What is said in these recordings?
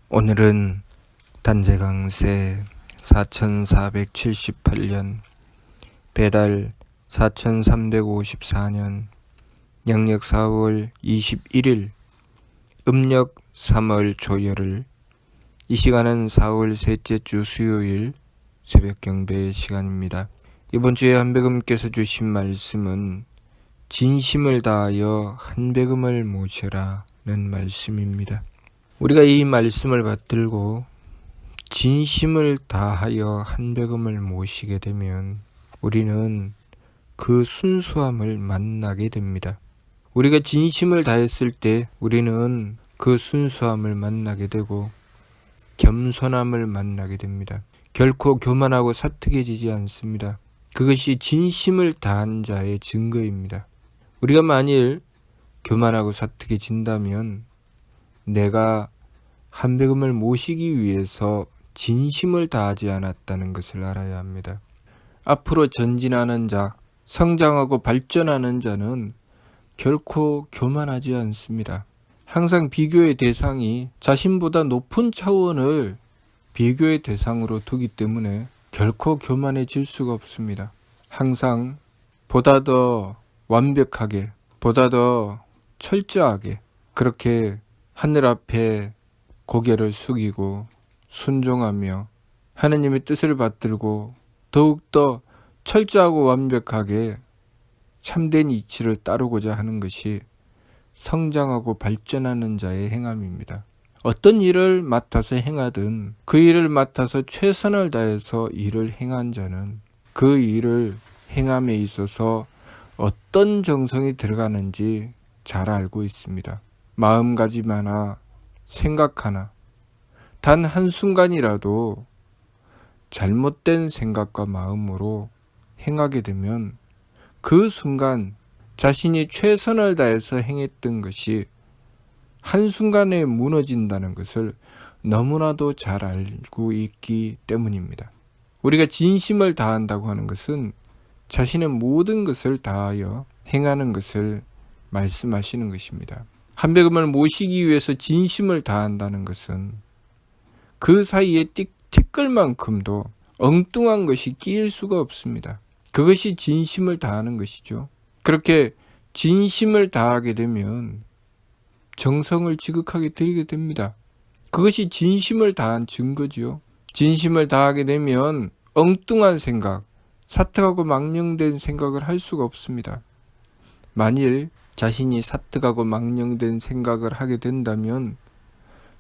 오늘은 단재강세 4478년 배달 4354년 양력 4월 21일 음력 3월 초열흘 이 시간은 4월 셋째 주 수요일 새벽 경배 시간입니다. 이번 주에 한백음께서 주신 말씀은 진심을 다하여 한백음을 모셔라는 말씀입니다. 우리가 이 말씀을 받들고 진심을 다하여 한백음을 모시게 되면 우리는 그 순수함을 만나게 됩니다. 우리가 진심을 다했을 때 우리는 그 순수함을 만나게 되고 겸손함을 만나게 됩니다. 결코 교만하고 사특해지지 않습니다. 그것이 진심을 다한 자의 증거입니다. 우리가 만일 교만하고 사특해진다면 내가 한백음을 모시기 위해서 진심을 다하지 않았다는 것을 알아야 합니다. 앞으로 전진하는 자, 성장하고 발전하는 자는 결코 교만하지 않습니다. 항상 비교의 대상이 자신보다 높은 차원을 비교의 대상으로 두기 때문에 결코 교만해질 수가 없습니다. 항상 보다 더 완벽하게, 보다 더 철저하게 그렇게 하늘 앞에 고개를 숙이고 순종하며 하나님의 뜻을 받들고 더욱더 철저하고 완벽하게 참된 이치를 따르고자 하는 것이 성장하고 발전하는 자의 행함입니다. 어떤 일을 맡아서 행하든 그 일을 맡아서 최선을 다해서 일을 행한 자는 그 일을 행함에 있어서 어떤 정성이 들어가는지 잘 알고 있습니다. 마음가짐 하나, 생각 하나, 단 한순간이라도 잘못된 생각과 마음으로 행하게 되면 그 순간 자신이 최선을 다해서 행했던 것이 한순간에 무너진다는 것을 너무나도 잘 알고 있기 때문입니다. 우리가 진심을 다한다고 하는 것은 자신의 모든 것을 다하여 행하는 것을 말씀하시는 것입니다. 한백음을 모시기 위해서 진심을 다한다는 것은 그 사이에 티끌만큼도 엉뚱한 것이 끼일 수가 없습니다. 그것이 진심을 다하는 것이죠. 그렇게 진심을 다하게 되면 정성을 지극하게 드리게 됩니다. 그것이 진심을 다한 증거지요. 진심을 다하게 되면 엉뚱한 생각, 사특하고 망령된 생각을 할 수가 없습니다. 만일 자신이 사특하고 망령된 생각을 하게 된다면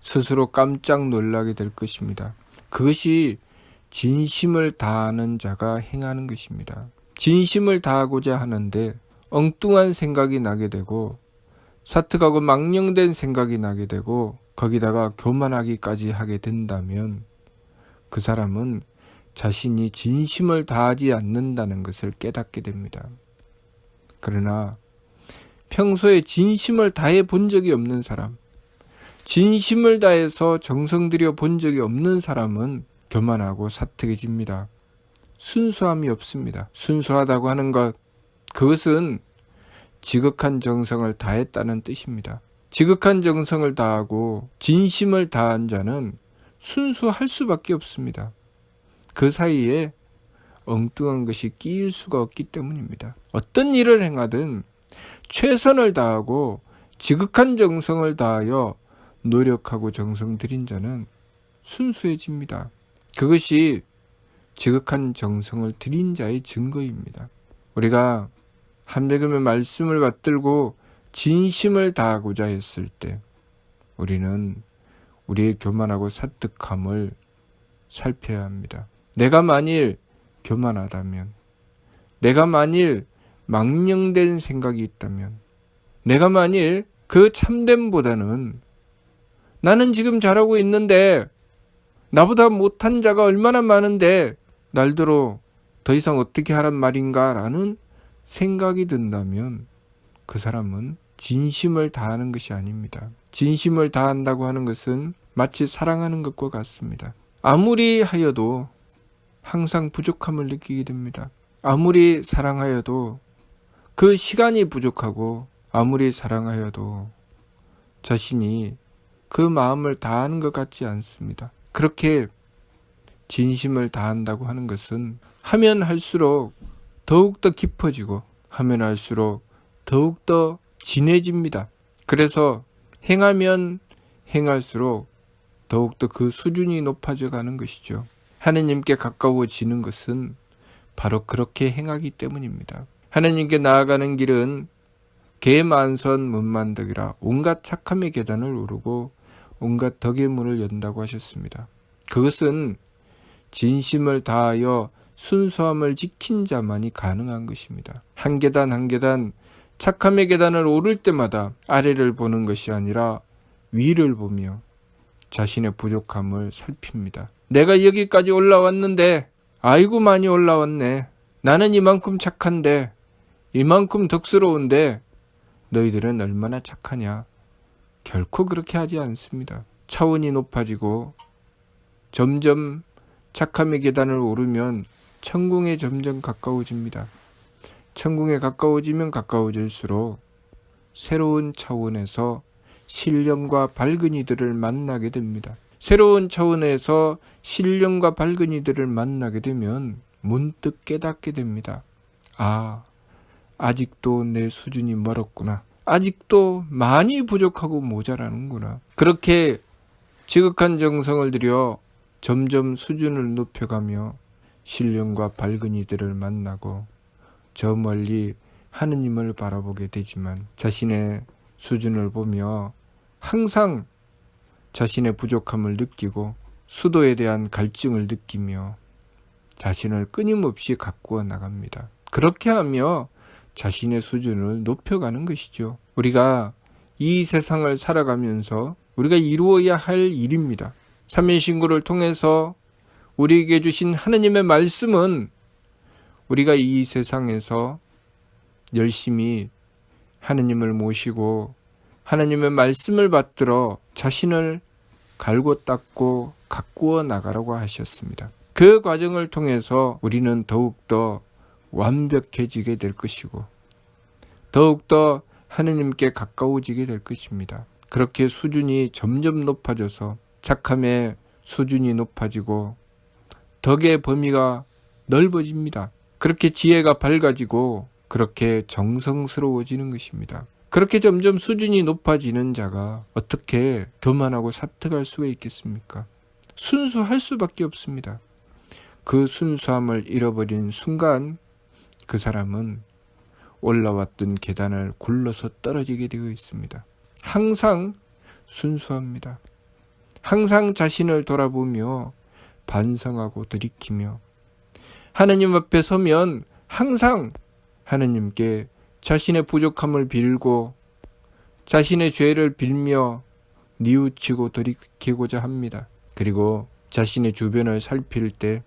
스스로 깜짝 놀라게 될 것입니다. 그것이 진심을 다하는 자가 행하는 것입니다. 진심을 다하고자 하는데 엉뚱한 생각이 나게 되고 사특하고 망령된 생각이 나게 되고 거기다가 교만하기까지 하게 된다면 그 사람은 자신이 진심을 다하지 않는다는 것을 깨닫게 됩니다. 그러나 평소에 진심을 다해 본 적이 없는 사람, 진심을 다해서 정성 들여 본 적이 없는 사람은 교만하고 사특해집니다. 순수함이 없습니다. 순수하다고 하는 것, 그것은 지극한 정성을 다했다는 뜻입니다. 지극한 정성을 다하고 진심을 다한 자는 순수할 수밖에 없습니다. 그 사이에 엉뚱한 것이 끼일 수가 없기 때문입니다. 어떤 일을 행하든 최선을 다하고 지극한 정성을 다하여 노력하고 정성 들인 자는 순수해집니다. 그것이 지극한 정성을 들인 자의 증거입니다. 우리가 한백음의 말씀을 받들고 진심을 다하고자 했을 때 우리는 우리의 교만하고 사특함을 살펴야 합니다. 내가 만일 교만하다면, 내가 만일 망령된 생각이 있다면, 내가 만일 그 참됨보다는 나는 지금 잘하고 있는데 나보다 못한 자가 얼마나 많은데 날더러 더 이상 어떻게 하란 말인가 라는 생각이 든다면 그 사람은 진심을 다하는 것이 아닙니다. 진심을 다한다고 하는 것은 마치 사랑하는 것과 같습니다. 아무리 하여도 항상 부족함을 느끼게 됩니다. 아무리 사랑하여도 그 시간이 부족하고 아무리 사랑하여도 자신이 그 마음을 다하는 것 같지 않습니다. 그렇게 진심을 다한다고 하는 것은 하면 할수록 더욱더 깊어지고 하면 할수록 더욱더 진해집니다. 그래서 행하면 행할수록 더욱더 그 수준이 높아져 가는 것이죠. 하나님께 가까워지는 것은 바로 그렇게 행하기 때문입니다. 하나님께 나아가는 길은 개만선 문만덕이라 온갖 착함의 계단을 오르고 온갖 덕의 문을 연다고 하셨습니다. 그것은 진심을 다하여 순수함을 지킨 자만이 가능한 것입니다. 한 계단 한 계단 착함의 계단을 오를 때마다 아래를 보는 것이 아니라 위를 보며 자신의 부족함을 살핍니다. 내가 여기까지 올라왔는데 아이고 많이 올라왔네. 나는 이만큼 착한데 이만큼 덕스러운데 너희들은 얼마나 착하냐. 결코 그렇게 하지 않습니다. 차원이 높아지고 점점 착함의 계단을 오르면 천궁에 점점 가까워집니다. 천궁에 가까워지면 가까워질수록 새로운 차원에서 신령과 밝은 이들을 만나게 됩니다. 새로운 차원에서 신령과 밝은 이들을 만나게 되면 문득 깨닫게 됩니다. 아, 아직도 내 수준이 멀었구나. 아직도 많이 부족하고 모자라는구나. 그렇게 지극한 정성을 들여 점점 수준을 높여가며 신령과 밝은 이들을 만나고 저 멀리 하느님을 바라보게 되지만 자신의 수준을 보며 항상 자신의 부족함을 느끼고 수도에 대한 갈증을 느끼며 자신을 끊임없이 가꾸어 나갑니다. 그렇게 하며 자신의 수준을 높여가는 것이죠. 우리가 이 세상을 살아가면서 우리가 이루어야 할 일입니다. 삼위신구를 통해서 우리에게 주신 하느님의 말씀은 우리가 이 세상에서 열심히 하느님을 모시고 하나님의 말씀을 받들어 자신을 갈고 닦고 가꾸어 나가라고 하셨습니다. 그 과정을 통해서 우리는 더욱더 완벽해지게 될 것이고 더욱더 하느님께 가까워지게 될 것입니다. 그렇게 수준이 점점 높아져서 착함의 수준이 높아지고 덕의 범위가 넓어집니다. 그렇게 지혜가 밝아지고 그렇게 정성스러워지는 것입니다. 그렇게 점점 수준이 높아지는 자가 어떻게 교만하고 사특할 수가 있겠습니까? 순수할 수밖에 없습니다. 그 순수함을 잃어버린 순간 그 사람은 올라왔던 계단을 굴러서 떨어지게 되어 있습니다. 항상 순수합니다. 항상 자신을 돌아보며 반성하고 돌이키며 하나님 앞에 서면 항상 하나님께 자신의 부족함을 빌고 자신의 죄를 빌며 뉘우치고 돌이키고자 합니다. 그리고 자신의 주변을 살필 때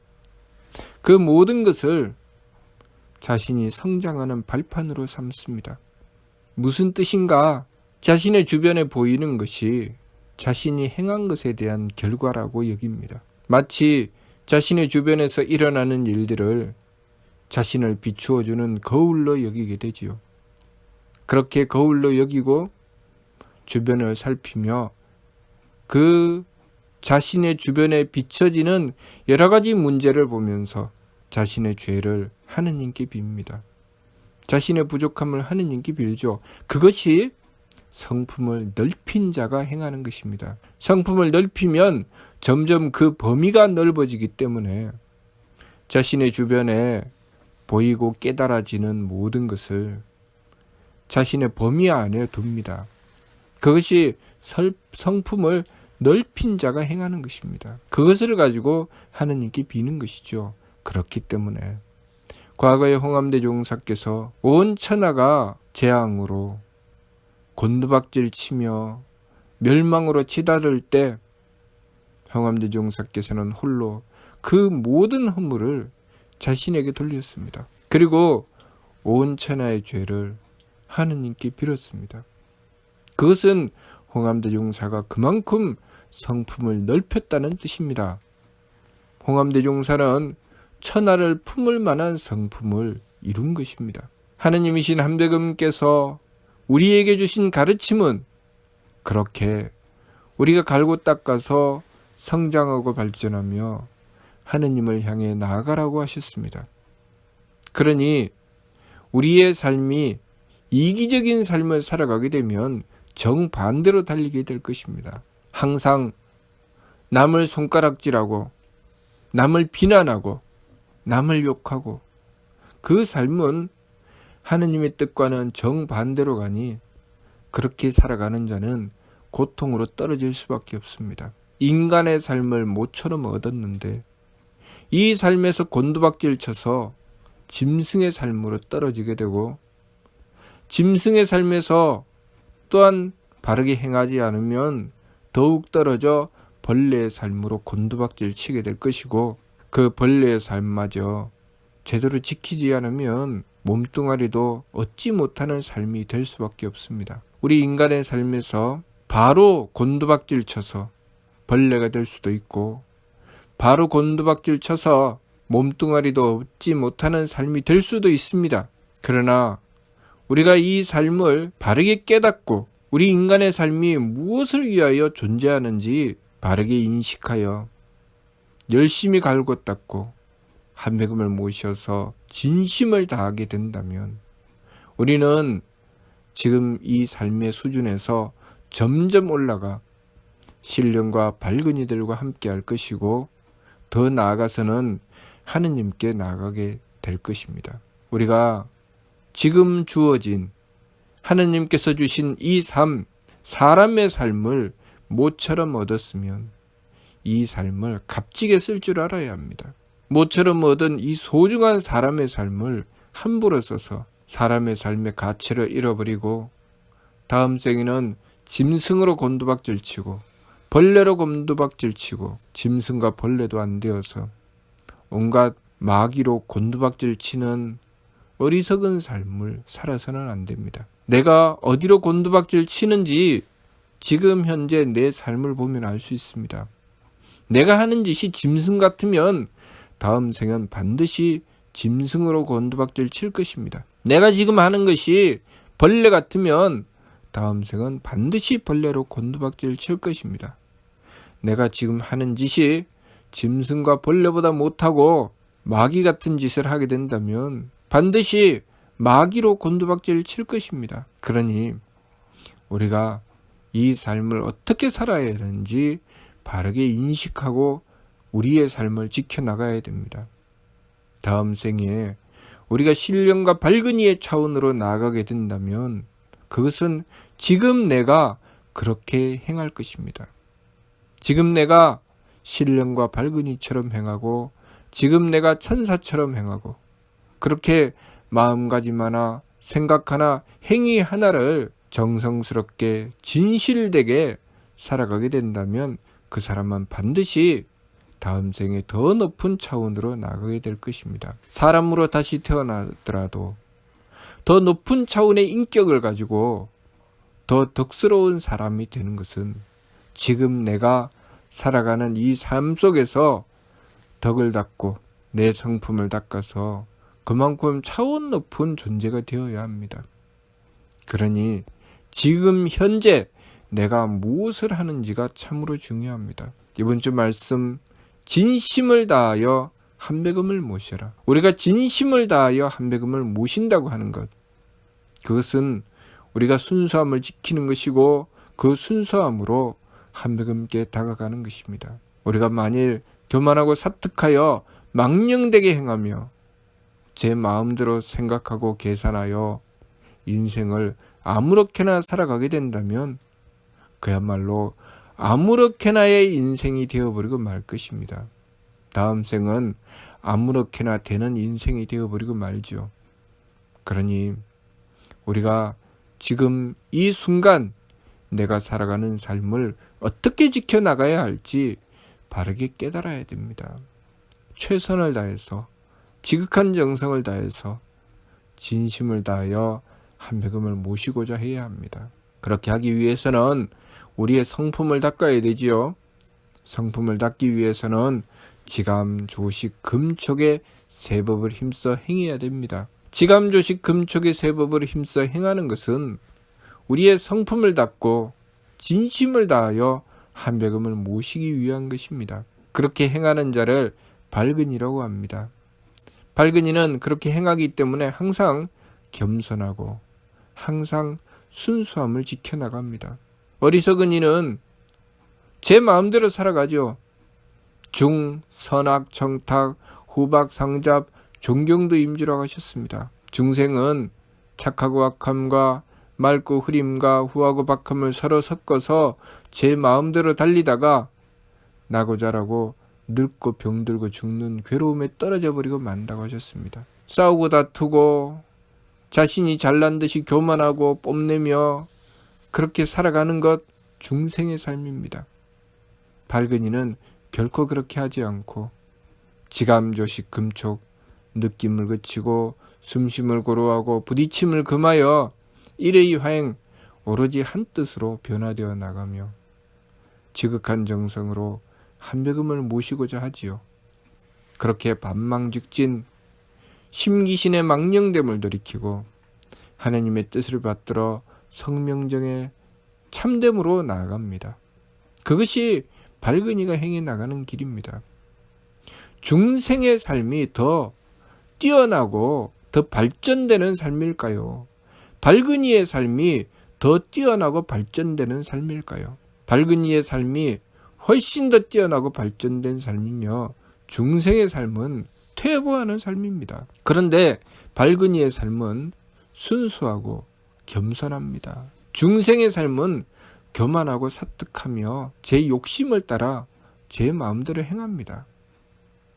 그 모든 것을 자신이 성장하는 발판으로 삼습니다. 무슨 뜻인가? 자신의 주변에 보이는 것이 자신이 행한 것에 대한 결과라고 여깁니다. 마치 자신의 주변에서 일어나는 일들을 자신을 비추어주는 거울로 여기게 되지요. 그렇게 거울로 여기고 주변을 살피며 그 자신의 주변에 비춰지는 여러 가지 문제를 보면서 자신의 죄를 하느님께 빕니다. 자신의 부족함을 하느님께 빌죠. 그것이 성품을 넓힌 자가 행하는 것입니다. 성품을 넓히면 점점 그 범위가 넓어지기 때문에 자신의 주변에 보이고 깨달아지는 모든 것을 자신의 범위 안에 둡니다. 그것이 성품을 넓힌 자가 행하는 것입니다. 그것을 가지고 하느님께 비는 것이죠. 그렇기 때문에 과거에 홍암대 종사께서 온 천하가 재앙으로 곤두박질 치며 멸망으로 치달을 때 홍암대 종사께서는 홀로 그 모든 허물을 자신에게 돌렸습니다. 그리고 온 천하의 죄를 하느님께 빌었습니다. 그것은 홍암대 종사가 그만큼 성품을 넓혔다는 뜻입니다. 홍암대 종사는 천하를 품을 만한 성품을 이룬 것입니다. 하느님이신 함대금께서 우리에게 주신 가르침은 그렇게 우리가 갈고 닦아서 성장하고 발전하며 하느님을 향해 나아가라고 하셨습니다. 그러니 우리의 삶이 이기적인 삶을 살아가게 되면 정반대로 달리게 될 것입니다. 항상 남을 손가락질하고 남을 비난하고 남을 욕하고 그 삶은 하느님의 뜻과는 정반대로 가니 그렇게 살아가는 자는 고통으로 떨어질 수밖에 없습니다. 인간의 삶을 모처럼 얻었는데 이 삶에서 곤두박질 쳐서 짐승의 삶으로 떨어지게 되고 짐승의 삶에서 또한 바르게 행하지 않으면 더욱 떨어져 벌레의 삶으로 곤두박질 치게 될 것이고 그 벌레의 삶마저 제대로 지키지 않으면 몸뚱아리도 얻지 못하는 삶이 될 수밖에 없습니다. 우리 인간의 삶에서 바로 곤두박질 쳐서 벌레가 될 수도 있고 바로 곤두박질 쳐서 몸뚱아리도 얻지 못하는 삶이 될 수도 있습니다. 그러나 우리가 이 삶을 바르게 깨닫고 우리 인간의 삶이 무엇을 위하여 존재하는지 바르게 인식하여 열심히 갈고 닦고 한매금을 모셔서 진심을 다하게 된다면 우리는 지금 이 삶의 수준에서 점점 올라가 신령과 밝은 이들과 함께 할 것이고 더 나아가서는 하느님께 나아가게 될 것입니다. 우리가 지금 주어진 하느님께서 주신 이 삶, 사람의 삶을 모처럼 얻었으면 이 삶을 값지게 쓸 줄 알아야 합니다. 모처럼 얻은 이 소중한 사람의 삶을 함부로 써서 사람의 삶의 가치를 잃어버리고 다음 생에는 짐승으로 곤두박질치고 벌레로 곤두박질치고 짐승과 벌레도 안 되어서 온갖 마귀로 곤두박질치는 어리석은 삶을 살아서는 안 됩니다. 내가 어디로 곤두박질 치는지 지금 현재 내 삶을 보면 알 수 있습니다. 내가 하는 짓이 짐승 같으면 다음 생은 반드시 짐승으로 곤두박질 칠 것입니다. 내가 지금 하는 것이 벌레 같으면 다음 생은 반드시 벌레로 곤두박질 칠 것입니다. 내가 지금 하는 짓이 짐승과 벌레보다 못하고 마귀 같은 짓을 하게 된다면 반드시 마귀로 곤두박질 칠 것입니다. 그러니 우리가 이 삶을 어떻게 살아야 하는지 바르게 인식하고 우리의 삶을 지켜나가야 됩니다. 다음 생에 우리가 신령과 밝은 이의 차원으로 나아가게 된다면 그것은 지금 내가 그렇게 행할 것입니다. 지금 내가 신령과 밝은 이처럼 행하고 지금 내가 천사처럼 행하고 그렇게 마음가짐 하나 생각 하나 행위 하나를 정성스럽게 진실되게 살아가게 된다면 그 사람은 반드시 다음 생에 더 높은 차원으로 나가게 될 것입니다. 사람으로 다시 태어나더라도 더 높은 차원의 인격을 가지고 더 덕스러운 사람이 되는 것은 지금 내가 살아가는 이 삶 속에서 덕을 닦고 내 성품을 닦아서 그만큼 차원 높은 존재가 되어야 합니다. 그러니 지금 현재 내가 무엇을 하는지가 참으로 중요합니다. 이번 주 말씀 진심을 다하여 한매금을 모셔라. 우리가 진심을 다하여 한매금을 모신다고 하는 것, 그것은 우리가 순수함을 지키는 것이고 그 순수함으로 한매금께 다가가는 것입니다. 우리가 만일 교만하고 사특하여 망령되게 행하며 제 마음대로 생각하고 계산하여 인생을 아무렇게나 살아가게 된다면 그야말로 아무렇게나의 인생이 되어버리고 말 것입니다. 다음 생은 아무렇게나 되는 인생이 되어버리고 말죠. 그러니 우리가 지금 이 순간 내가 살아가는 삶을 어떻게 지켜나가야 할지 바르게 깨달아야 됩니다. 최선을 다해서 지극한 정성을 다해서 진심을 다하여 한매금을 모시고자 해야 합니다. 그렇게 하기 위해서는 우리의 성품을 닦아야 되지요. 성품을 닦기 위해서는 지감, 조식, 금촉의 세법을 힘써 행해야 됩니다. 지감, 조식, 금촉의 세법을 힘써 행하는 것은 우리의 성품을 닦고 진심을 다하여 한백음을 모시기 위한 것입니다. 그렇게 행하는 자를 발근이라고 합니다. 발근이는 그렇게 행하기 때문에 항상 겸손하고 항상 순수함을 지켜나갑니다. 어리석은 이는 제 마음대로 살아가죠. 중, 선악, 정탁, 후박, 상잡, 존경도 임주라고 하셨습니다. 중생은 착하고 악함과 맑고 흐림과 후하고 박함을 서로 섞어서 제 마음대로 달리다가 나고 자라고 늙고 병들고 죽는 괴로움에 떨어져 버리고 만다고 하셨습니다. 싸우고 다투고 자신이 잘난 듯이 교만하고 뽐내며 그렇게 살아가는 것 중생의 삶입니다. 발근이는 결코 그렇게 하지 않고 지감조식 금촉, 느낌을 그치고 숨쉼을 고루하고 부딪힘을 금하여 일의 화행 오로지 한 뜻으로 변화되어 나가며 지극한 정성으로 한백음을 모시고자 하지요. 그렇게 반망직진 심기신의 망령됨을 돌이키고 하나님의 뜻을 받들어 성명정의 참됨으로 나아갑니다. 그것이 발근이가 행해 나가는 길입니다. 중생의 삶이 더 뛰어나고 더 발전되는 삶일까요? 발근이의 삶이 더 뛰어나고 발전되는 삶일까요? 발근이의 삶이 훨씬 더 뛰어나고 발전된 삶이며 중생의 삶은 퇴보하는 삶입니다. 그런데 발근이의 삶은 순수하고 겸손합니다. 중생의 삶은 교만하고 사특하며 제 욕심을 따라 제 마음대로 행합니다.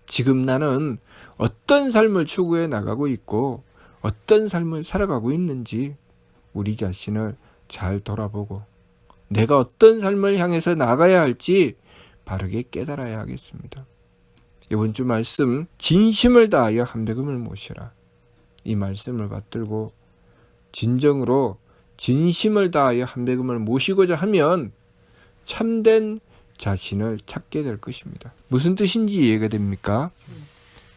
지금 나는 어떤 삶을 추구해 나가고 있고 어떤 삶을 살아가고 있는지 우리 자신을 잘 돌아보고 내가 어떤 삶을 향해서 나가야 할지 바르게 깨달아야 하겠습니다. 이번 주 말씀 진심을 다하여 한백음을 모시라. 이 말씀을 받들고 진정으로 진심을 다하여 한백음을 모시고자 하면 참된 자신을 찾게 될 것입니다. 무슨 뜻인지 이해가 됩니까?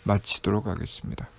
마치도록 하겠습니다.